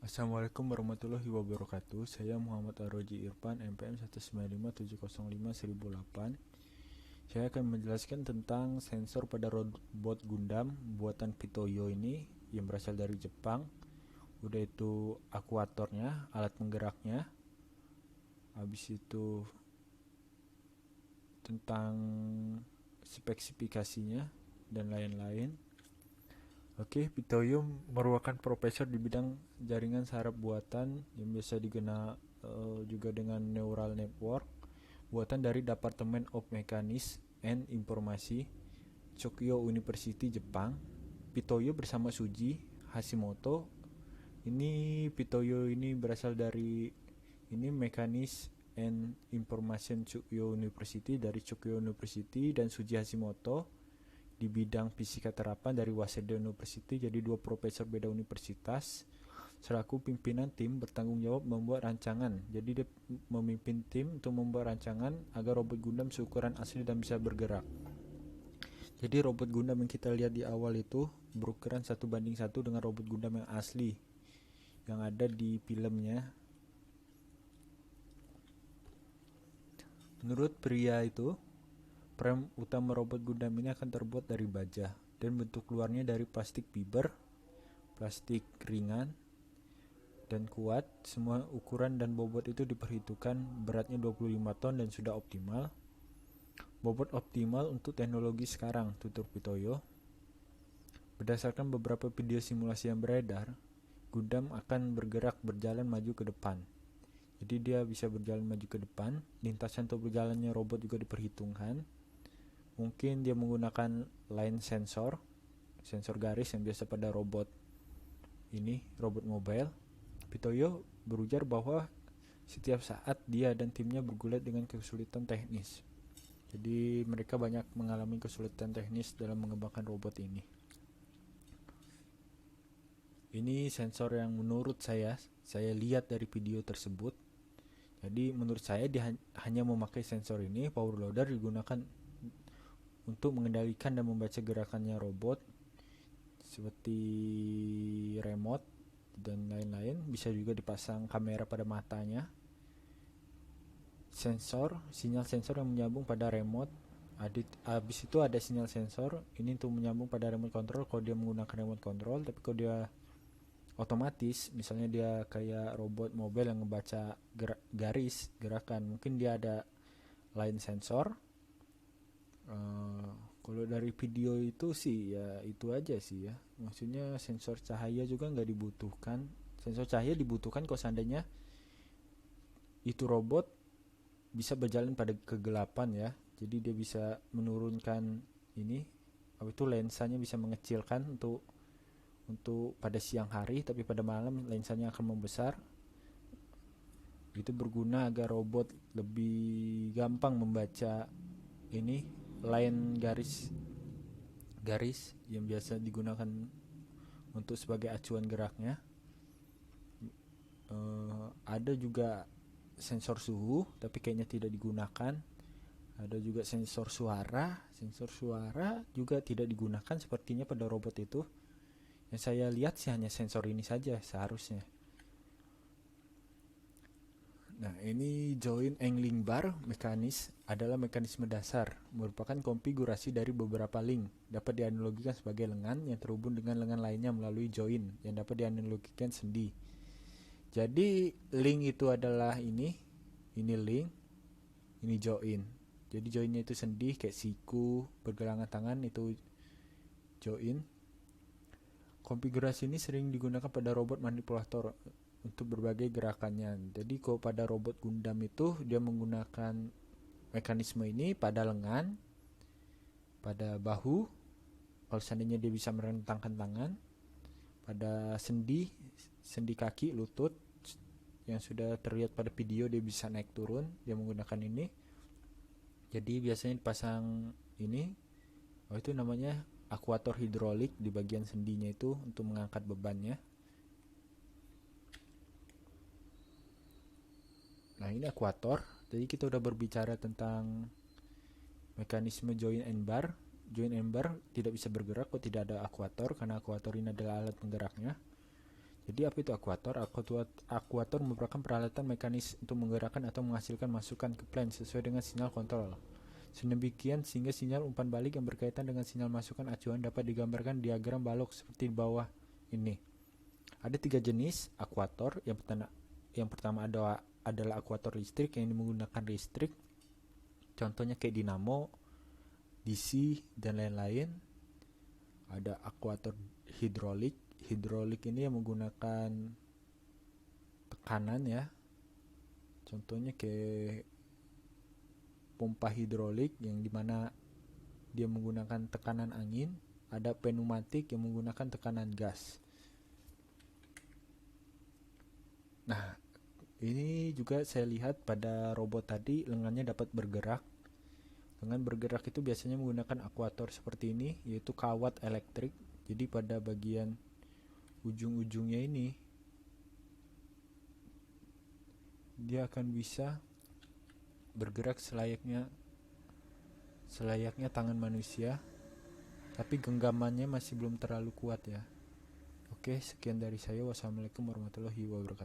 Assalamualaikum warahmatullahi wabarakatuh. Saya Muhammad Aroji Irfan, MPM 1957008. Saya akan menjelaskan tentang sensor pada robot Gundam buatan Pitoyo ini yang berasal dari Jepang. Udah itu akuatornya, alat penggeraknya. Habis itu tentang spesifikasinya dan lain-lain. Oke, Pitoyo merupakan profesor di bidang jaringan saraf buatan yang biasa dikenal juga dengan neural network, buatan dari Department of Mechanics and Informasi, Tokyo University, Jepang. Pitoyo bersama Suji Hashimoto. Ini Pitoyo ini berasal dari ini Mechanics and Information Tokyo University dari Tokyo University, dan Suji Hashimoto di bidang fisika terapan dari Waseda University. Jadi dua profesor beda universitas. Selaku pimpinan tim bertanggung jawab membuat rancangan. Jadi dia memimpin tim untuk membuat rancangan agar robot Gundam seukuran asli dan bisa bergerak. Jadi robot Gundam yang kita lihat di awal itu berukuran 1:1 dengan robot Gundam yang asli yang ada di filmnya. Menurut pria itu, frame utama robot Gundam ini akan terbuat dari baja dan bentuk luarnya dari plastik fiber, plastik ringan dan kuat. Semua ukuran dan bobot itu diperhitungkan, beratnya 25 ton dan sudah optimal. Bobot optimal untuk teknologi sekarang, tutur Pitoyo. Berdasarkan beberapa video simulasi yang beredar, Gundam akan berjalan maju ke depan. Jadi dia bisa berjalan maju ke depan. Lintasan untuk berjalannya robot juga diperhitungkan. Mungkin dia menggunakan line sensor garis yang biasa pada robot ini, robot mobile. Pitoyo berujar bahwa setiap saat dia dan timnya bergulat dengan kesulitan teknis. Jadi mereka banyak mengalami kesulitan teknis dalam mengembangkan robot ini. Ini sensor yang menurut saya lihat dari video tersebut. Jadi menurut saya dia hanya memakai sensor ini. Power loader digunakan untuk mengendalikan dan membaca gerakannya robot seperti remote dan lain-lain. Bisa juga dipasang kamera pada matanya. Sinyal sensor yang menyambung pada remote. Habis itu ada sinyal sensor ini untuk menyambung pada remote control kalau dia menggunakan remote control. Tapi kalau dia otomatis, misalnya dia kayak robot mobile yang ngebaca garis gerakan, mungkin dia ada line sensor. Kalau dari video itu sih ya itu aja sih ya. Maksudnya sensor cahaya juga nggak dibutuhkan. Sensor cahaya dibutuhkan kalau seandainya itu robot bisa berjalan pada kegelapan ya. Jadi dia bisa menurunkan ini, apa itu, lensanya bisa mengecilkan untuk pada siang hari, tapi pada malam lensanya akan membesar. Itu berguna agar robot lebih gampang membaca ini line garis yang biasa digunakan untuk sebagai acuan geraknya. Ada juga sensor suhu tapi kayaknya tidak digunakan. Ada juga sensor suara juga tidak digunakan sepertinya pada robot itu. Yang saya lihat sih hanya sensor ini saja seharusnya. Nah, ini joint angling bar mekanis adalah mekanisme dasar, merupakan konfigurasi dari beberapa link. Dapat dianalogikan sebagai lengan yang terhubung dengan lengan lainnya melalui joint yang dapat dianalogikan sendi. Jadi link itu adalah ini link, ini joint. Jadi jointnya itu sendi kayak siku, pergelangan tangan itu joint. Konfigurasi ini sering digunakan pada robot manipulator untuk berbagai gerakannya. Jadi kalau pada robot Gundam itu dia menggunakan mekanisme ini pada lengan, pada bahu, kalau seandainya dia bisa merentangkan tangan, pada sendi kaki, lutut yang sudah terlihat pada video dia bisa naik turun, dia menggunakan ini. Jadi biasanya dipasang ini, itu namanya akuator hidrolik di bagian sendinya itu untuk mengangkat bebannya. Nah, ini akuator. Jadi kita udah berbicara tentang mekanisme joint and bar. Joint and bar tidak bisa bergerak kalau tidak ada akuator, karena akuator ini adalah alat penggeraknya. Jadi apa itu akuator? Akuator merupakan peralatan mekanis untuk menggerakkan atau menghasilkan masukan ke plant sesuai dengan sinyal kontrol. Sedemikian sehingga sinyal umpan balik yang berkaitan dengan sinyal masukan acuan dapat digambarkan diagram balok seperti di bawah ini. Ada 3 jenis akuator. Yang pertama adalah akuator listrik yang menggunakan listrik. Contohnya kayak dinamo, DC, dan lain-lain. Ada akuator hidrolik. Hidrolik ini yang menggunakan tekanan ya. Contohnya kayak pompa hidrolik yang dimana dia menggunakan tekanan angin. Ada pneumatik yang menggunakan tekanan gas. Nah, ini juga saya lihat pada robot tadi lengannya dapat bergerak. Lengan bergerak itu biasanya menggunakan akuator seperti ini, yaitu kawat elektrik. Jadi pada bagian ujung-ujungnya ini dia akan bisa bergerak selayaknya tangan manusia, tapi genggamannya masih belum terlalu kuat ya. Oke, sekian dari saya. Wassalamualaikum warahmatullahi wabarakatuh.